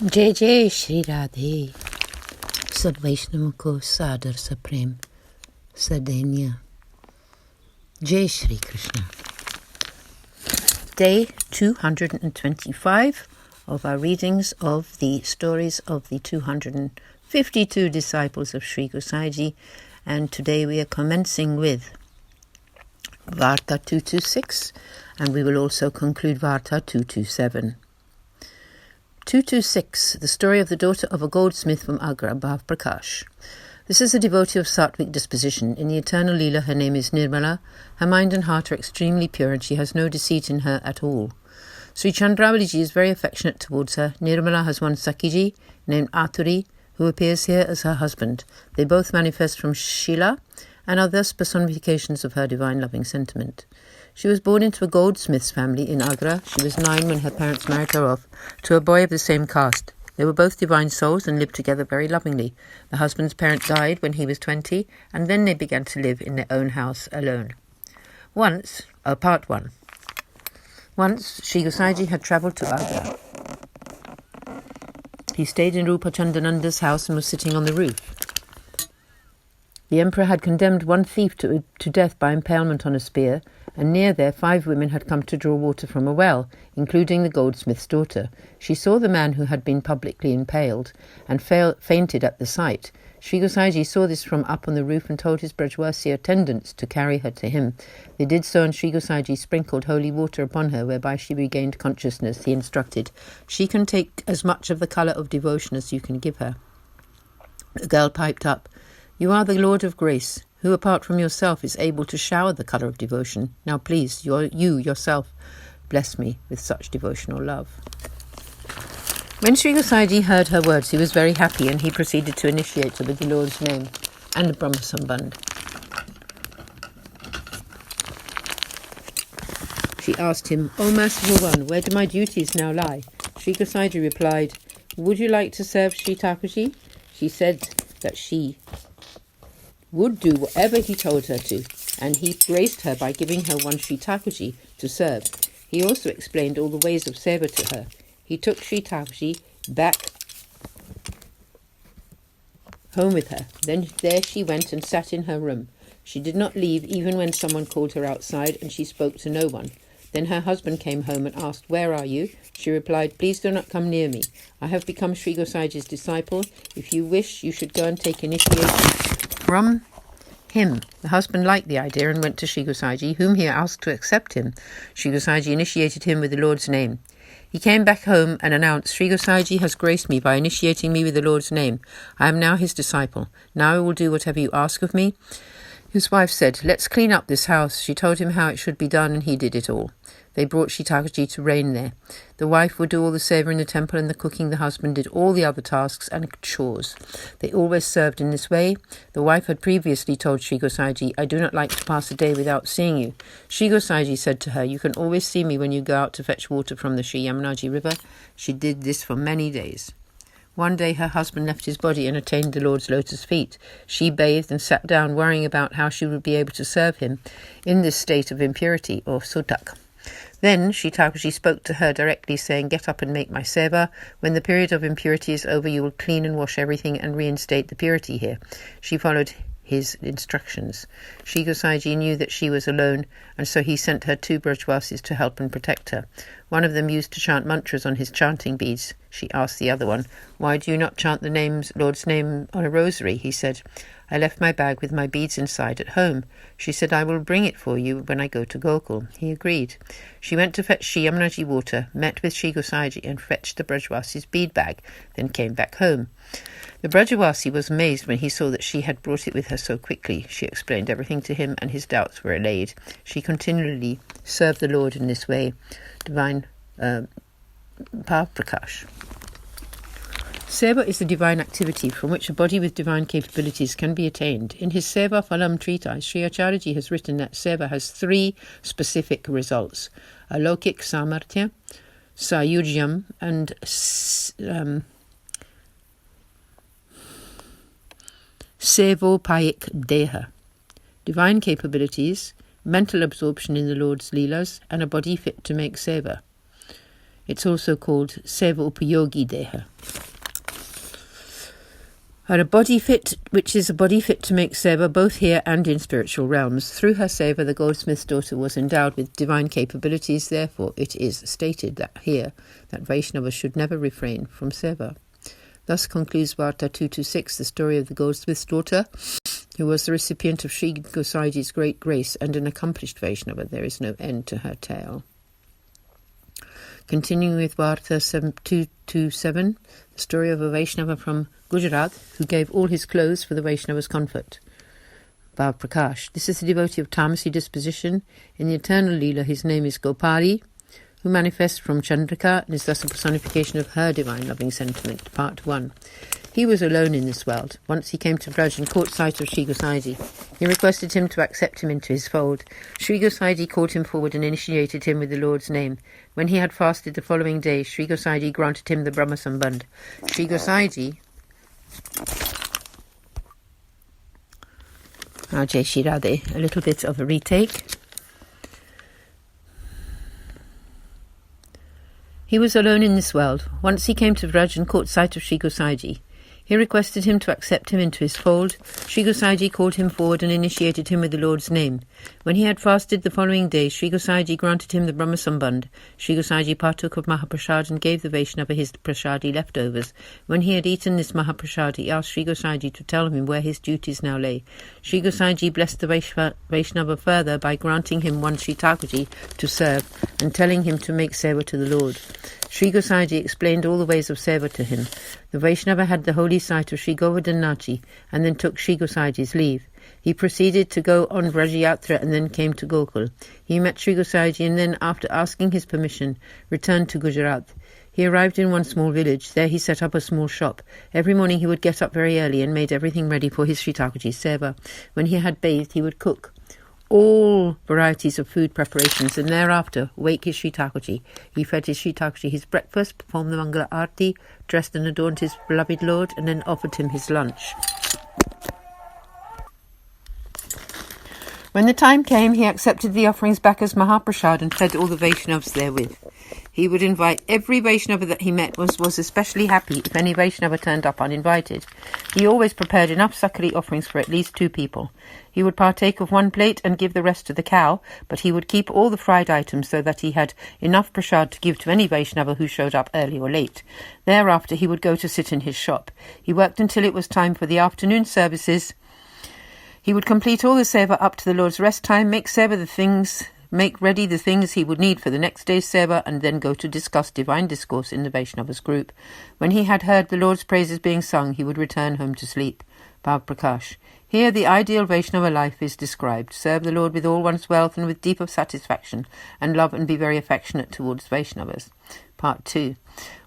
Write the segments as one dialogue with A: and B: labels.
A: जय जय श्री राधे। सब वैष्णवों को सादर सप्रेम सदैन्य जय Shri Krishna. Day 225 of our readings of the stories of the 252 disciples of Sri Gosaiji, and today we are commencing with Varta 226, and we will also conclude Varta 227. 226, the story of the daughter of a goldsmith from Agra, Bhav Prakash. This is a devotee of Sattvic disposition. In the eternal Leela, her name is Nirmala. Her mind and heart are extremely pure, and she has no deceit in her at all. Sri Chandravaliji is very affectionate towards her. Nirmala has one Sakiji, named Aturi, who appears here as her husband. They both manifest from Shila, and are thus personifications of her divine loving sentiment. She was born into a goldsmith's family in Agra. She was 9 when her parents married her off to a boy of the same caste. They were both divine souls and lived together very lovingly. The husband's parent died when he was 20, and then they began to live in their own house alone. Part 1. Once, Sri Gosaiji had travelled to Agra. He stayed in Rupa Chandananda's house and was sitting on the roof. The emperor had condemned one thief to death by impalement on a spear, and near there 5 women had come to draw water from a well, including the goldsmith's daughter. She saw the man who had been publicly impaled, and fainted at the sight. Sri Gosaiji saw this from up on the roof and told his Brajwasi attendants to carry her to him. They did so, and Sri Gosaiji sprinkled holy water upon her, whereby she regained consciousness. He instructed, "She can take as much of the colour of devotion as you can give her." The girl piped up, "You are the Lord of Grace, who apart from yourself is able to shower the colour of devotion. Now please, you yourself, bless me with such devotional love." When Sri Gosaiji heard her words, he was very happy, and he proceeded to initiate her with the Lord's name and the Brahma Sambandh. She asked him, "O merciful one, where do my duties now lie?" Sri Gosaiji replied, "Would you like to serve Sri Thakurji?" She said that she would do whatever he told her to, and he graced her by giving her one Sri Thakurji to serve. He also explained all the ways of Seva to her. He took Sri Thakurji back home with her. Then there she went and sat in her room. She did not leave even when someone called her outside, and she spoke to no one. Then her husband came home and asked, "Where are you?" She replied, "Please do not come near me. I have become Sri Gosaiji's disciple. If you wish, you should go and take initiation from him." The husband liked the idea and went to Sri Gosaiji, whom he asked to accept him. Sri Gosaiji initiated him with the Lord's name. He came back home and announced, "Sri Gosaiji has graced me by initiating me with the Lord's name. I am now his disciple. Now I will do whatever you ask of me." His wife said, "Let's clean up this house." She told him how it should be done, and he did it all. They brought Sri Thakurji to reign there. The wife would do all the seva in the temple and the cooking. The husband did all the other tasks and chores. They always served in this way. The wife had previously told Sri Gosaiji, "I do not like to pass a day without seeing you." Sri Gosaiji said to her, "You can always see me when you go out to fetch water from the Sri Mataji river." She did this for many days. One day her husband left his body and attained the Lord's lotus feet. She bathed and sat down, worrying about how she would be able to serve him in this state of impurity, or sutak. Then Sri Thakurji spoke to her directly, saying, "Get up and make my seva. When the period of impurity is over, you will clean and wash everything and reinstate the purity here." She followed his instructions. Sri Gosaiji knew that she was alone, and so he sent her 2 Brajwasis to help and protect her. One of them used to chant mantras on his chanting beads. She asked the other one, "Why do you not chant the Lord's name on a rosary?" He said, "I left my bag with my beads inside at home." She said, "I will bring it for you when I go to Gokul." He agreed. She went to fetch Sri Yamunaji water, met with Sri Gosaiji, and fetched the Brajwasi's bead bag, then came back home. The Brajavasi was amazed when he saw that she had brought it with her so quickly. She explained everything to him, and his doubts were allayed. She continually served the Lord in this way. Divine Bhav Prakash. Seva is the divine activity from which a body with divine capabilities can be attained. In his Seva Phalam treatise, Sri Acharyaji has written that Seva has 3 specific results: Alokik Samarthya, Sayujyam, and Sevopayik Deha. Divine capabilities, mental absorption in the Lord's Leelas, and a body fit to make seva. It's also called Seva Upayogi Deha. A body fit, which is a body fit to make seva both here and in spiritual realms. Through her seva, the goldsmith's daughter was endowed with divine capabilities. Therefore, it is stated that here that Vaishnavas should never refrain from seva. Thus concludes Varta 226, the story of the goldsmith's daughter, who was the recipient of Sri Gosaiji's great grace and an accomplished Vaishnava. There is no end to her tale. Continuing with Varta 227, the story of a Vaishnava from Gujarat who gave all his clothes for the Vaishnava's comfort. Bhav Prakash. This is the devotee of Tamasi disposition. In the eternal Leela, his name is Gopali, who manifests from Chandrika and is thus a personification of her divine loving sentiment. Part 1. He was alone in this world. Once he came to Vraja and caught sight of Sri Gosaiji. He requested him to accept him into his fold. Sri Gosaiji called him forward and initiated him with the Lord's name. When he had fasted the following day, Sri Gosaiji granted him the Brahma Sambandh. Sri Gosaiji... Jai Shri Radhe, a little bit of a retake. He was alone in this world. Once he came to Vraja and caught sight of Sri Gosaiji. He requested him to accept him into his fold. Sri Gosaiji called him forward and initiated him with the Lord's name. When he had fasted the following day, Sri Gosaiji granted him the Brahma Sambandh. Sri Gosaiji partook of Mahaprasad and gave the Vaishnava his prasadi leftovers. When he had eaten this Mahaprasad, he asked Sri Gosaiji to tell him where his duties now lay. Sri Gosaiji blessed the Vaishnava further by granting him one Sri Thakurji to serve and telling him to make seva to the Lord. Sri Gosaiji explained all the ways of seva to him. The Vaishnava had the holy sight of Sri Govardhanaji and then took Sri Gosaiji's leave. He proceeded to go on Vrajayatra and then came to Gokul. He met Sri Gosaiji and then, after asking his permission, returned to Gujarat. He arrived in one small village. There he set up a small shop. Every morning he would get up very early and made everything ready for his Sri Thakurji's seva. When he had bathed, he would cook all varieties of food preparations and thereafter wake his Sri Thakurji. He fed his Sri Thakurji his breakfast, performed the Mangala Arti, dressed and adorned his beloved Lord, and then offered him his lunch. When the time came, he accepted the offerings back as Mahaprasad and fed all the Vaishnavas therewith. He would invite every Vaishnava that he met, was especially happy if any Vaishnava turned up uninvited. He always prepared enough sakari offerings for at least 2 people. He would partake of 1 plate and give the rest to the cow, but he would keep all the fried items so that he had enough prasad to give to any Vaishnava who showed up early or late. Thereafter he would go to sit in his shop. He worked until it was time for the afternoon services. He would complete all the seva up to the Lord's rest time, make ready the things he would need for the next day's seva, and then go to discuss divine discourse in the Vaishnava's group. When he had heard the Lord's praises being sung, he would return home to sleep. Bhav Prakash. Here the ideal Vaishnava life is described. Serve the Lord with all one's wealth and with deep of satisfaction, and love and be very affectionate towards Vaishnavas. Part 2.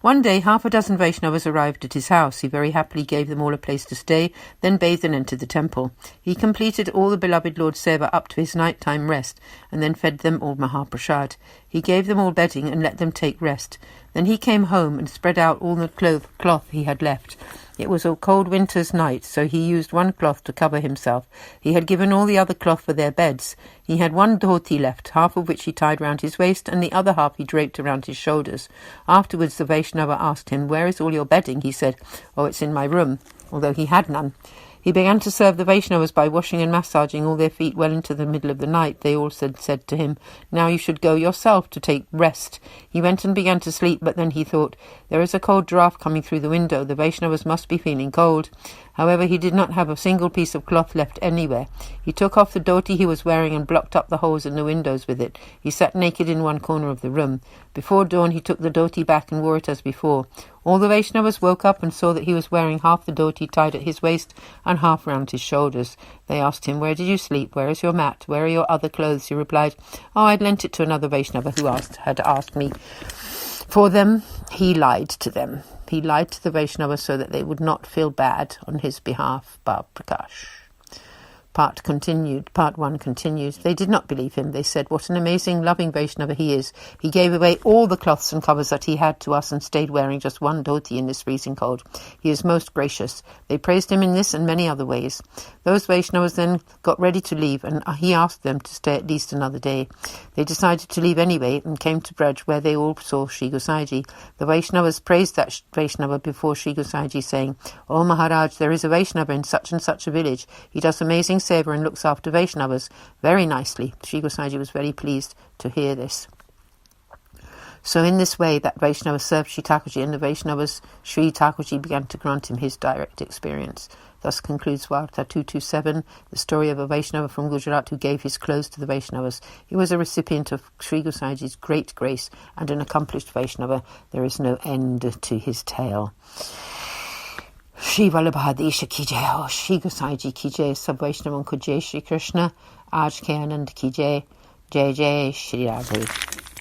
A: One day, 6 Vaishnavas arrived at his house. He very happily gave them all a place to stay, then bathed and entered the temple. He completed all the beloved Lord's seva up to his night-time rest, and then fed them all Mahaprasad. He gave them all bedding and let them take rest. Then he came home and spread out all the cloth he had left. It was a cold winter's night, so he used 1 cloth to cover himself. He had given all the other cloth for their beds. He had 1 dhoti left, half of which he tied round his waist, and the other half he draped around his shoulders. Afterwards the Vaishnava asked him, "Where is all your bedding?" He said, "Oh, it's in my room," although he had none. He began to serve the Vaishnavas by washing and massaging all their feet well into the middle of the night. They all said to him, "Now you should go yourself to take rest." He went and began to sleep, but then he thought, "There is a cold draught coming through the window. The Vaishnavas must be feeling cold." However, he did not have a single piece of cloth left anywhere. He took off the dhoti he was wearing and blocked up the holes in the windows with it. He sat naked in one corner of the room. Before dawn he took the dhoti back and wore it as before. All the Vaishnavas woke up and saw that he was wearing half the dhoti tied at his waist and half round his shoulders. They asked him, "Where did you sleep? Where is your mat? Where are your other clothes?" He replied, "Oh, I'd lent it to another Vaishnava who had asked me for them." He lied to them. He lied to the Vaishnavas so that they would not feel bad on his behalf. Bhav Prakash. Part 1 continues. They did not believe him. They said, "What an amazing, loving Vaishnava he is. He gave away all the cloths and covers that he had to us and stayed wearing just one dhoti in this freezing cold. He is most gracious." They praised him in this and many other ways. Those Vaishnavas then got ready to leave, and he asked them to stay at least another day. They decided to leave anyway and came to Vraj, where they all saw Sri Gosaiji. The Vaishnavas praised that Vaishnava before Sri Gosaiji, saying, "Oh Maharaj, there is a Vaishnava in such and such a village. He does amazing seva and looks after Vaishnavas very nicely." Sri Gosaiji was very pleased to hear this. So in this way, that Vaishnava served Sri Thakurji, and the Vaishnavas, Sri Thakurji began to grant him his direct experience. Thus concludes Varta 227, the story of a Vaishnava from Gujarat who gave his clothes to the Vaishnavas. He was a recipient of Sri Gosaiji's great grace and an accomplished Vaishnava. There is no end to his tale. Shri Vallabhadesha ki jai ho, Shri Gosaiji ki jai, sab Vaishnavan ko jai Shri Krishna, Aaj ke Anand ki jai, Jai Jai Shri Radhe.